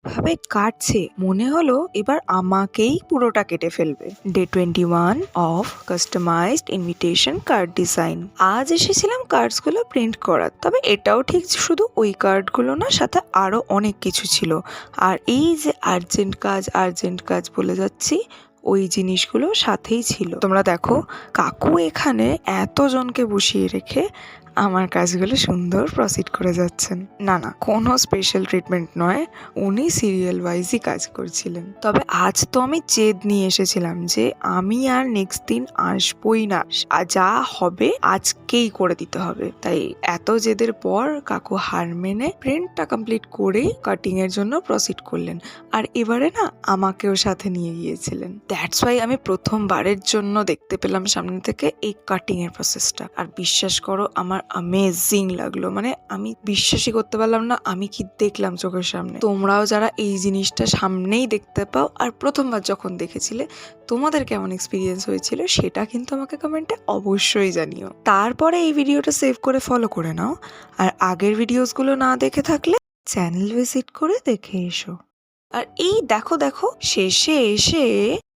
ভাবে কাটছে মনে হলো এবার আমাকেই পুরোটা কেটে ফেলবে। Day 21 of customized invitation card design. আজ এসেছিলাম কার্ডসগুলো প্রিন্ট করার, তবে এটাও ঠিক শুধু ওই কার্ডগুলো না, সাথে আরো অনেক কিছু ছিল। আর এই যে আর্জেন্ট কাজ বলে যাচ্ছি, ওই জিনিসগুলো সাথেই ছিল। তোমরা দেখো, কাকু এখানে এতজনকে বসিয়ে রেখে আমার কাজগুলো সুন্দর প্রসিড করে যাচ্ছেন। না না, কোনো স্পেশাল ট্রিটমেন্ট নয়, উনি সিরিয়াল ওয়াইজই কাজ করছিলেন। তবে আজ তো আমি জেদ নিয়ে এসেছিলাম যে আমি আর নেক্সট দিন আসবই না, আর যা হবে আজকেই করে দিতে হবে। তাই এত জেদের পর কাকু হার মেনে প্রিন্টটা কমপ্লিট করে কাটিং এর জন্য প্রসিড করলেন। আর এবারে না আমাকেও সাথে নিয়ে গিয়েছিলেন। দ্যাটস ওয়াই আমি প্রথমবারের জন্য দেখতে পেলাম সামনে থেকে এই কাটিং এর প্রসেসটা। আর বিশ্বাস করো, আমার অ্যামেজিং লাগলো। মানে আমি বিশ্বাসই করতে পারলাম না আমি কি দেখলাম চোখের সামনে। তোমরাও যারা এই জিনিসটা সামনেই দেখতে পাও আর প্রথমবার যখন দেখেছিলে, তোমাদের কেমন এক্সপিরিয়েন্স হয়েছিল সেটা কিন্তু আমাকে কমেন্টে অবশ্যই জানিও। তারপরে এই ভিডিওটা সেভ করে ফলো করে নাও, আর আগের ভিডিওসগুলো না দেখে থাকলে চ্যানেল ভিজিট করে দেখে এসো। আর এই দেখো শেষে এসে